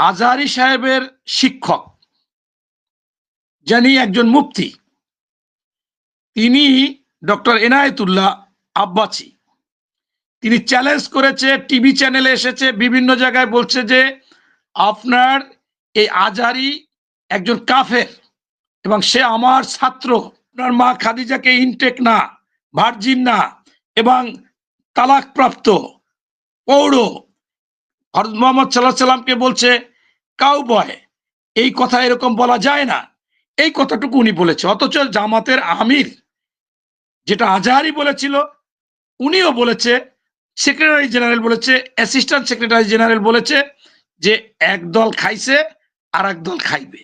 আজহারী সাহেবের শিক্ষক যিনি একজন মুফতি, তিনি ডক্টর এনায়েতুল্লাহ আব্বাসী, তিনি চ্যালেঞ্জ করেছে, টিভি চ্যানেলে এসেছে, বিভিন্ন জায়গায় বলছে যে আপনার এই আজহারী একজন কাফের এবং সে আমার ছাত্র। আপনার মা খাদিজাকে ইনটেক না, ভার্জিন না এবং তালাকপ্রাপ্ত পৌঢ়। হযরত মুহাম্মদ সাল্লাল্লাহু আলাইহি সাল্লামকে বলছে কাউবয়। এই কথা এরকম বলা যায় না। এই কথাটুকু উনি বলেছে। অথচ জামাতের আমির যেটা আজহারী বলেছিল, উনিও বলেছে, সেক্রেটারি জেনারেল বলেছে, অ্যাসিস্ট্যান্ট সেক্রেটারি জেনারেল বলেছে যে একদল খাইছে আর একদল খাইবে।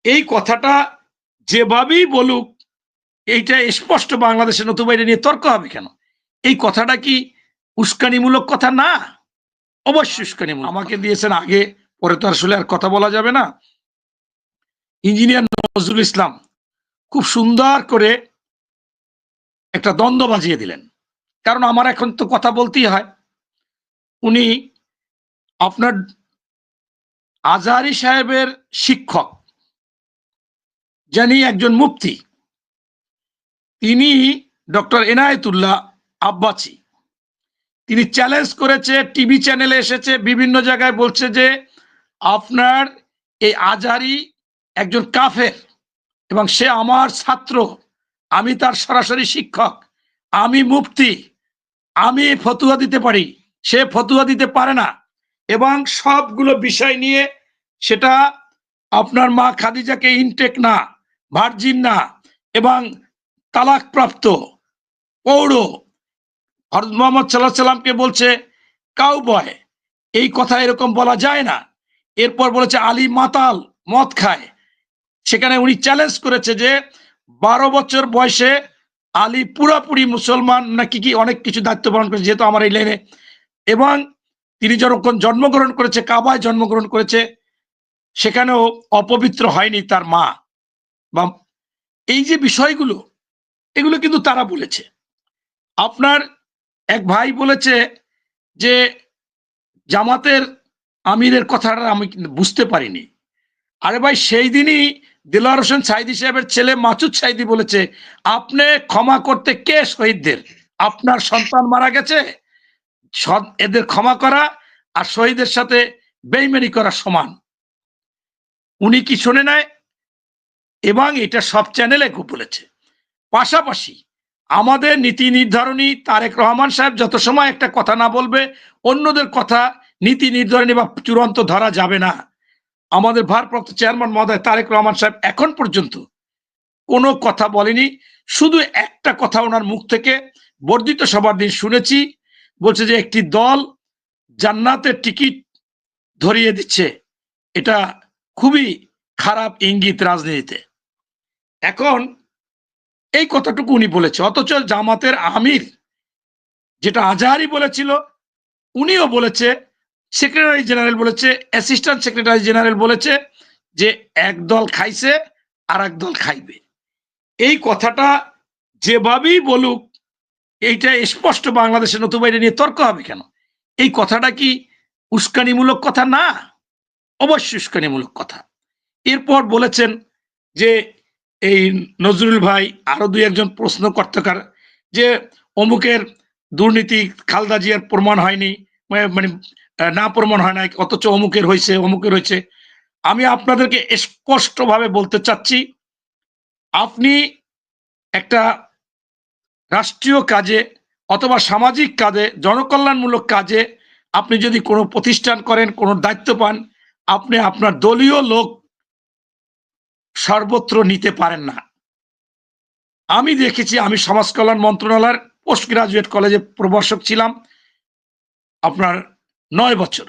এই কথাটা যেভাবেই বলুক, এইটা স্পষ্ট বাংলাদেশের নতুবা নিয়ে তর্ক হবে কেন? এই কথাটা কি উস্কানিমূলক কথা না? অবশ্যই উস্কানিমূলক। আমাকে দিয়েছেন আগে, পরে তো আসলে আর কথা বলা যাবে না। ইঞ্জিনিয়ার নজরুল ইসলাম খুব সুন্দর করে একটা দ্বন্দ্ব বাজিয়ে দিলেন, কারণ আমার এখন তো কথা বলতেই হয়। উনি আপনার আজহারী সাহেবের শিক্ষক যিনি একজন মুফতি, তিনি ডক্টর এনায়েতুল্লাহ আব্বাসী, তিনি চ্যালেঞ্জ করেছে, টিভি চ্যানেলে এসেছে, বিভিন্ন জায়গায় বলছে যে আপনার এই আজহারী একজন কাফের এবং সে আমার ছাত্র, আমি তার সরাসরি শিক্ষক, আমি মুফতি, আমি ফতুয়া দিতে পারি, সে ফতুয়া দিতে পারে না। এবং সবগুলো বিষয় নিয়ে সেটা আপনার মা খাদিজাকে ইনটেক না, ভার্জিন না এবং তালাকপ্রাপ্ত পৌঢ়। হযরত মুহাম্মদ সাল্লাল্লাহু আলাইহি সাল্লামকে বলছে কাউবয়। এই কথা এরকম বলা যায় না। এরপর বলেছে আলী মাতাল, মদ খায়। সেখানে উনি চ্যালেঞ্জ করেছে যে 12 বছর বয়সে আলী পুরাপুরি মুসলমান নাকি কি অনেক কিছু দায়িত্ব পালন করেছে, যেহেতু আমার এই লাইনে। এবং তিনি যখন জন্মগ্রহণ করেছে, কাবায় জন্মগ্রহণ করেছে, সেখানেও অপবিত্র হয়নি তার মা। বা এই যে বিষয়গুলো, এগুলো কিন্তু তারা বলেছে। আপনার এক ভাই বলেছে যে জামাতের আমিরের কথাটা আমি বুঝতে পারিনি। আরে ভাই, সেই দিনই দেলোয়ার হোসেন সাঈদী সাহেবের ছেলে মাসুদ সাঈদী বলেছে আপনি ক্ষমা করতে কে শহীদদের? আপনার সন্তান মারা গেছে, এদের ক্ষমা করা আর শহীদের সাথে বেইমানি করা সমান। উনি কি শুনে নাই? এবং এটা সব চ্যানেলে খুব বলেছে। পাশাপাশি আমাদের নীতি নির্ধারণী তারেক রহমান সাহেব যত সময় একটা কথা না বলবে, অন্যদের কথা নীতি নির্ধারণী বা চূড়ান্ত ধরা যাবে না। আমাদের ভারপ্রাপ্ত চেয়ারম্যান মহোদয় তারেক রহমান সাহেব এখন পর্যন্ত কোনো কথা বলেনি। শুধু একটা কথা ওনার মুখ থেকে বর্ধিত সভার দিন শুনেছি, বলছে যে একটি দল জান্নাতের টিকিট ধরিয়ে দিচ্ছে। এটা খুবই খারাপ ইঙ্গিত রাজনীতিতে। এখন এই কথাটুকু উনি বলেছে। অথচ জামাতের আমির যেটা আজহারী বলেছিল, উনিও বলেছে, সেক্রেটারি জেনারেল বলেছে, অ্যাসিস্ট্যান্ট সেক্রেটারি জেনারেল বলেছে যে একদল খাইছে আর একদল খাইবে। এই কথাটা যেভাবেই বলুক, এইটা স্পষ্ট বাংলাদেশের নতুবা নিয়ে তর্ক হবে কেন? এই কথাটা কি উস্কানিমূলক কথা না? অবশ্যই উস্কানিমূলক কথা। এরপর বলেছেন যে এই নজরুল ভাই আরো দুই একজন প্রশ্নকর্তাকার যে অমুকের দুর্নীতি খালেদা জিয়ার প্রমাণ হয়নি, মানে না প্রমাণ হয় না, অথচ অমুকের হয়েছে, অমুকের হয়েছে। আমি আপনাদেরকে স্পষ্টভাবে বলতে চাচ্ছি, আপনি একটা রাষ্ট্রীয় কাজে অথবা সামাজিক কাজে, জনকল্যাণমূলক কাজে আপনি যদি কোনো প্রতিষ্ঠান করেন, কোনো দায়িত্ব পান, আপনি আপনার দলীয় লোক সর্বত্র নিতে পারেন না। আমি দেখেছি, আমি সমাজ কল্যাণ মন্ত্রণালয়ের পোস্ট গ্রাজুয়েট কলেজে প্রভাষক ছিলাম আপনার 9 বছর।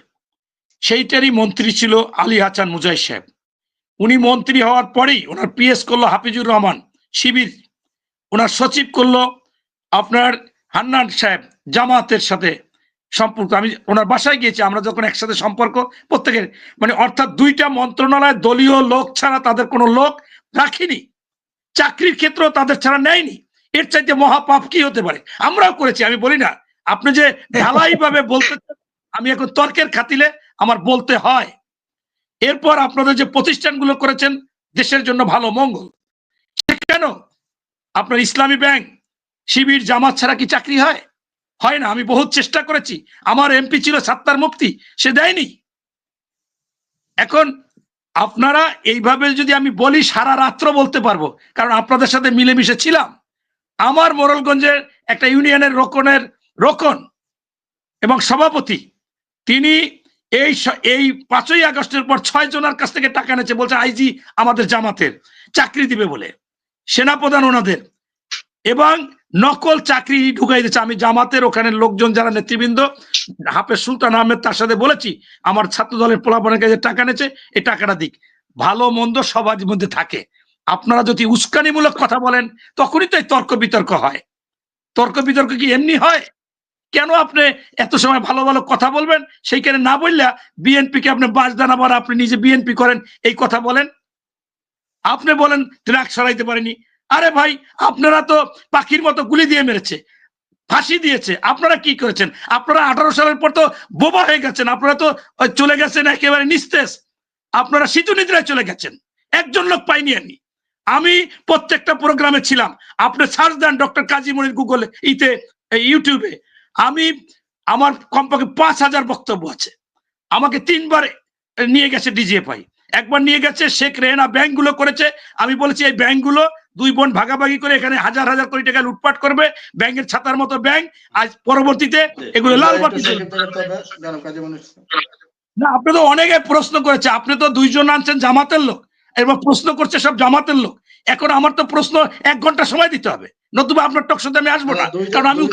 সেইটারই মন্ত্রী ছিল আলী হাসান মুজাহিদ সাহেব। উনি মন্ত্রী হওয়ার পরেই ওনার পিএস করলো হাফিজুর রহমান শিবির, ওনার সচিব করলো আপনার হান্নান সাহেব জামাতের সাথে সম্পর্ক। আমি ওনার বাসায় গিয়েছি, আমরা যখন একসাথে সম্পর্ক প্রত্যেকের, মানে অর্থাৎ দুইটা মন্ত্রণালয় দলীয় লোক ছাড়া তাদের কোনো লোক রাখিনি। চাকরির ক্ষেত্রেও তাদের ছাড়া নেয়নি। এর চাইতে মহাপাপ কি হতে পারে? আমরাও করেছি, আমি বলি না। আপনি যে ঢালাই ভাবে বলতে, আমি এখন তর্কের খাতিলে আমার বলতে হয়। এরপর আপনাদের যে প্রতিষ্ঠানগুলো করেছেন দেশের জন্য ভালো মঙ্গল, কেন আপনার ইসলামী ব্যাংক, শিবির, জামাত ছাড়া কি চাকরি হয়? হয় না। আমি বহুত চেষ্টা করেছি, আমার এমপি ছিল সাত্তার মুফতি, সে দেয়নি। এখন আপনারা এইভাবে যদি আমি বলি সারা রাত্র বলতে পারবো, কারণ আপনাদের সাথে মিলেমিশে ছিলাম। আমার মোড়লগঞ্জের একটা ইউনিয়নের রোকন এবং সভাপতি, তিনি এই 5ই আগস্টের পর 6 জনের কাছ থেকে টাকা নিয়েছে, বলছে আইজি আমাদের জামাতের চাকরি দিবে বলে, সেনাপ্রধান ওনাদের, এবং নকল চাকরি ঢুকাই দিচ্ছে। আমি জামাতের ওখানে লোকজন যারা নেতৃবৃন্দ, হাফেজ সুলতান আহমেদ, তার সাথে বলেছি আমার ছাত্র দলের পোলাপানের কাছে টাকা নিয়েছে, এই টাকাটা দিক। ভালো মন্দ সবার মধ্যে থাকে। আপনারা যদি উস্কানিমূলক কথা বলেন তখনই তো তর্ক বিতর্ক হয়। তর্ক বিতর্ক কি এমনি হয়? কেন আপনি এত সময় ভালো ভালো কথা বলবেন, সেইখানে না বললে বিএনপিকে আপনি বাস দানাবার, আপনি নিজে বিএনপি করেন এই কথা বলেন। আপনি বলেন ট্রাক সরাইতে পারেনি। আরে ভাই, আপনারা তো পাখির মতো গুলি দিয়ে মেরেছে, ফাঁসি দিয়েছে। আপনারা কি করেছেন? আপনারা 18 সালের পর তো বোবা হয়ে গেছেন। আপনারা তো চলে গেছেন একেবারে নিস্তেজ। আপনারা শীতনিদ্রায় চলে গেছেন। একজন লোক পাইনি আমি প্রত্যেকটা প্রোগ্রামে ছিলাম। আপনি সার্চ দেন ডক্টর কাজী মনির গুগলে, ইউটিউবে। আমি আমার কমপক্ষে 5000 বক্তব্য আছে। আমাকে 3 বার নিয়ে গেছে ডিজিএফআই, একবার নিয়ে গেছে শেখ রেহানা ব্যাংকগুলো করেছে। আমি বলেছি এই ব্যাংকগুলো 2 বোন ভাগাভাগি করে এখানে হাজার হাজার কোটি টাকা লুটপাট করবে, ব্যাংকের ছাতার মতো ব্যাংক। আজ পরবর্তীতে এগুলো লাল বাতি। না, আপনি তো অনেকে প্রশ্ন করেছে, আপনি তো 2 জন আনছেন জামাতের লোক, এবার প্রশ্ন করছে সব জামাতের লোক। এখন আমার তো প্রশ্ন 1 ঘন্টা সময় দিতে হবে, নতুবা আপনার টক শোতে আমি আসবো না, কারণ আমি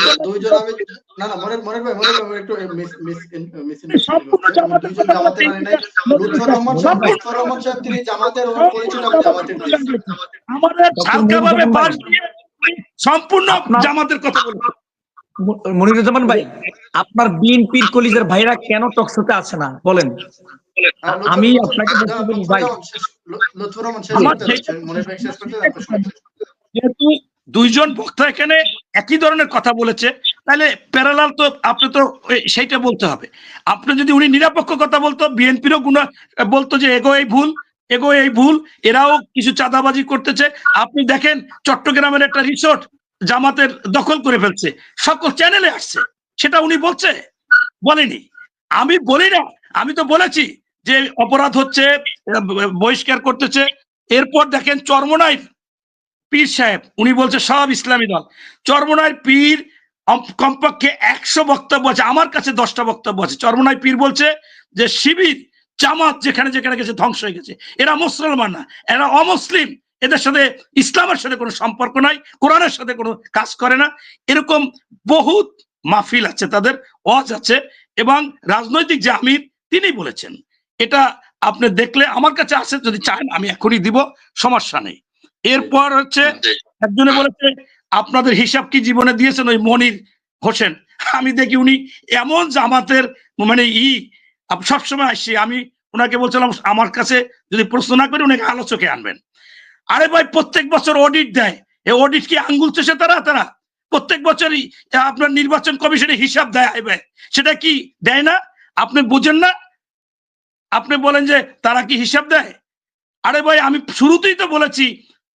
সম্পূর্ণ জামাতের কথা বলবো। মনিরুজ্জামান ভাই, আপনার বিএনপির কলিজার ভাইরা কেন টকশোতে আসে না বলেন? আমি আপনাকে বলতে বলি ভাই, যেহেতু 2 জন বক্তা এখানে একই ধরনের কথা বলেছে, তাহলে প্যারালাল তো আপনি তো সেইটা বলতে হবে। আপনি যদি উনি নিরপেক্ষ কথা বলতো, বিএনপিরও গুণা বলতো যে এগো এই ভুল, এরাও কিছু চাঁদাবাজি করতেছে। আপনি দেখেন চট্টগ্রামের একটা রিসোর্ট জামাতের দখল করে ফেলছে, সকল চ্যানেলে আসছে, সেটা উনি বলছে? বলেনি। আমি বলি না, আমি তো বলেছি যে অপরাধ হচ্ছে, বহিষ্কার করতেছে। এরপর দেখেন চরমোনাইর পীর সাহেব, উনি বলছে সব ইসলামী দল। চরমোনাইর পীর কমপক্ষে 100 বক্তব্য আছে, আমার কাছে 10টা বক্তব্য আছে। চরমোনাই পীর বলছে যে শিবির, জামাত যেখানে যেখানে গেছে ধ্বংস হয়ে গেছে, এরা মুসলমান না, এরা অমুসলিম, এদের সাথে ইসলামের সাথে কোনো সম্পর্ক নাই, কোরআনের সাথে কোনো কাজ করে না। এরকম বহুত মাহফিল আছে, তাদের ওয়াজ আছে, এবং রাজনৈতিক যে আমির তিনি বলেছেন। এটা আপনি দেখলে আমার কাছে আছে, যদি চান আমি এখনই দিব, সমস্যা নেই। এরপর হচ্ছে একজনে বলেছে আপনাদের হিসাব কি জীবনে দিয়েছেন ওই মনির হোসেন। আমি দেখি উনি এমন জামাতের মানে সবসময় আসছি, আমি ওনাকে বলছিলাম আমার কাছে যদি প্রশ্ন না করে ওনাকে আলোচকে আনবেন। আরে ভাই, প্রত্যেক বছর অডিট দেয়, এই অডিট কি আঙ্গুল চষে তারা প্রত্যেক বছরই আপনার নির্বাচন কমিশনে হিসাব দেয়, সেটা কি দেয় না? আপনি বুঝেন না? আপনি বলেন যে তারা কি হিসাব দেয়? আরে ভাই, আমি শুরুতেই তো বলেছি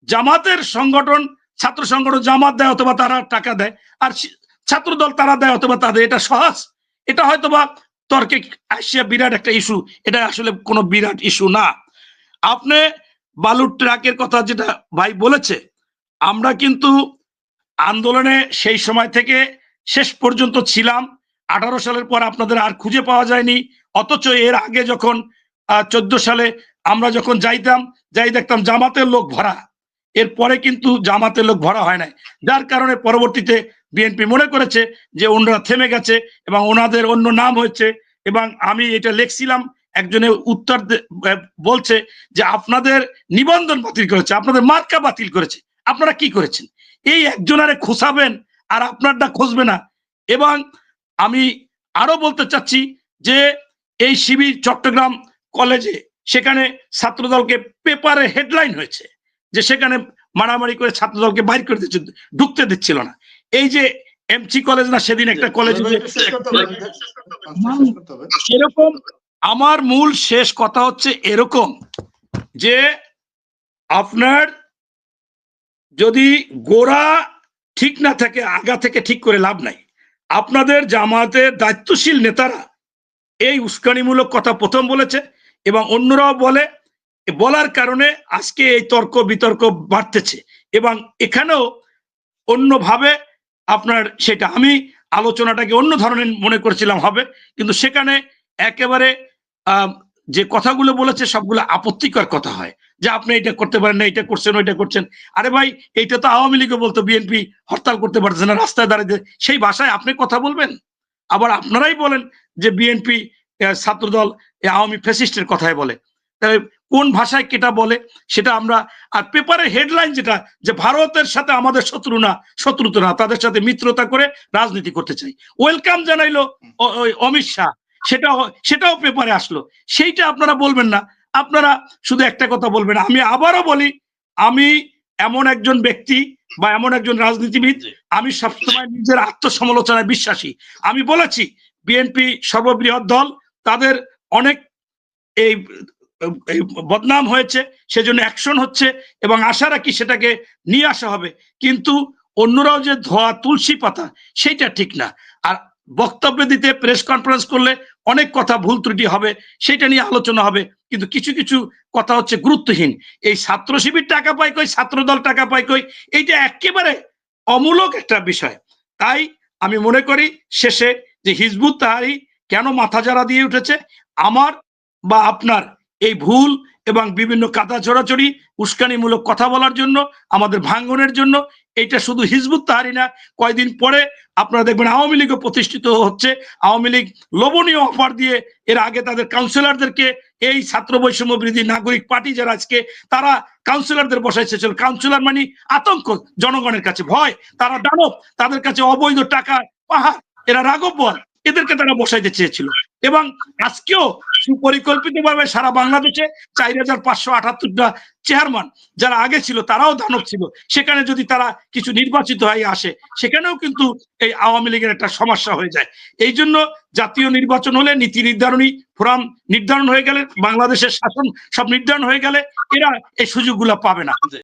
জামাতের সংগঠন, ছাত্র সংগঠন জামাত দেয় অথবা তারা টাকা দেয়, আর ছাত্র দল তারা দেয় অথবা তাদের, এটা সহজ। এটা হয়তো বা তর্কে আসিয়া বিরাট একটা ইস্যু, এটা আসলে কোনো বিরাট ইস্যু না। আপনি বালুর ট্রাকের কথা যেটা ভাই বলেছে, আমরা কিন্তু আন্দোলনে সেই সময় থেকে শেষ পর্যন্ত ছিলাম। 18 সালের পর আপনাদের আর খুঁজে পাওয়া যায়নি। অথচ এর আগে যখন 14 সালে আমরা যখন যাই দেখতাম জামাতের লোক ভরা। এরপরে কিন্তু জামাতের লোক ভরা হয় নাই, যার কারণে পরবর্তীতে বিএনপি মনে করেছে যে ওনারা থেমে গেছে এবং ওনাদের অন্য নাম হয়েছে। এবং আমি এটা লিখছিলাম, একজনের উত্তর বলছে যে আপনাদের নিবন্ধন বাতিল করেছে, আপনাদের মার্কা বাতিল করেছে, আপনারা কি করেছেন? এই একজনারে খোঁচাবেন আর আপনারটা খুঁজবে না। এবং আমি আরো বলতে চাচ্ছি যে এই শিবির চট্টগ্রাম কলেজে, সেখানে ছাত্রদলকে পেপারে হেডলাইন হয়েছে যে সেখানে মারামারি করে ছাত্রদলকে বাইর করে দিচ্ছে, ঢুকতে দিচ্ছিল না। এই যে এমসি কলেজ না, সেদিন একটা কলেজে, সেরকম আমার মূল শেষ কথা হচ্ছে এরকম যে আপনার যদি গোড়া ঠিক না থাকে আগা থেকে ঠিক করে লাভ নাই। আপনাদের জামাতের দায়িত্বশীল নেতারা এই উস্কানিমূলক কথা প্রথম বলেছে এবং অন্যরাও বলার কারণে আজকে এই তর্ক বিতর্ক বাড়তেছে এবং এখানেও অন্যভাবে আপনার সেটা আমি আলোচনাটাকে অন্য ধরনের মনে করেছিলাম হবে, কিন্তু সেখানে একেবারে যে কথাগুলো বলেছে সবগুলো আপত্তিকর কথা হয় যে আপনি এটা করতে পারেন না, এটা করছেন ওইটা করছেন। আরে ভাই, এইটা তো আওয়ামী লীগও বলতো, বিএনপি হরতাল করতে পারছে না, রাস্তায় দাঁড়িয়ে সেই ভাষায় আপনি কথা বলবেন? আবার আপনারাই বলেন যে বিএনপি ছাত্রদল আওয়ামী ফ্যাসিস্টের কথাই বলে। তাহলে কোন ভাষায় কেটা বলে সেটা আমরা, আর পেপারের হেডলাইন যেটা যে ভারতের সাথে আমাদের শত্রুতা না, তাদের সাথে মিত্রতা করে রাজনীতি করতে চাই, ওয়েলকাম জানাইলো অমিত শাহ, সেটাও পেপারে আসলো। সেইটা আপনারা বলবেন না, আপনারা শুধু একটা কথা বলবেন। আমি আবারও বলি, আমি এমন একজন ব্যক্তি বা এমন একজন রাজনীতিবিদ, আমি সবসময় নিজের আত্মসমালোচনায় বিশ্বাসী। আমি বলেছি বিএনপি সর্ববৃহৎ দল, তাদের অনেক এই বদনাম হয়েছে, সেজন্য অ্যাকশন হচ্ছে এবং আশা রাখি সেটাকে নিয়ে আসা হবে। কিন্তু অন্যরাও যে ধোয়া তুলসী পাতা, সেটা ঠিক না। আর বক্তব্য দিতে প্রেস কনফারেন্স করলে অনেক কথা ভুল ত্রুটি হবে, সেটা নিয়ে আলোচনা হবে, কিন্তু কিছু কিছু কথা হচ্ছে গুরুত্বহীন। এই ছাত্র শিবির টাকা পায় কই, ছাত্রদল টাকা পায় কই, এইটা একেবারে অমূলক একটা বিষয়। তাই আমি মনে করি শেষে যে হিজবুত তাহরীর কেন মাথা যারা দিয়ে উঠেছে, আমার বা আপনার এই ভুল এবং বিভিন্ন কাদা ছড়াছড়ি উস্কানিমূলক কথা বলার জন্য, আমাদের ভাঙ্গনের জন্য। এইটা শুধু হিজবুত তাহরীর না, কয়দিন পরে আপনারা দেখবেন আওয়ামী লীগও প্রতিষ্ঠিত হচ্ছে। আওয়ামী লীগ লোভনীয় অফার দিয়ে এর আগে তাদের কাউন্সিলরদেরকে, এই ছাত্র বৈষম্য বিরোধী নাগরিক পার্টি যারা আজকে, তারা কাউন্সিলরদের বসাইছে। কাউন্সিলর মানে আতঙ্ক, জনগণের কাছে ভয়, তারা দানব, তাদের কাছে অবৈধ টাকা পাহাড়, এরা রাঘব বল, এদেরকে তারা বসাইতে চেয়েছিল। এবং আজকেও সুপরিকল্পিতভাবে সারা বাংলাদেশে 4578টা চেয়ারম্যান যারা আগে ছিল তারাও দানব ছিল। সেখানে যদি তারা কিছু নির্বাচিত হয়ে আসে, সেখানেও কিন্তু এই আওয়ামী লীগের একটা সমস্যা হয়ে যায়। এই জন্য জাতীয় নির্বাচন হলে, নীতি নির্ধারণী ফোরাম নির্ধারণ হয়ে গেলে, বাংলাদেশের শাসন সব নির্ধারণ হয়ে গেলে এরা এই সুযোগগুলো পাবে না।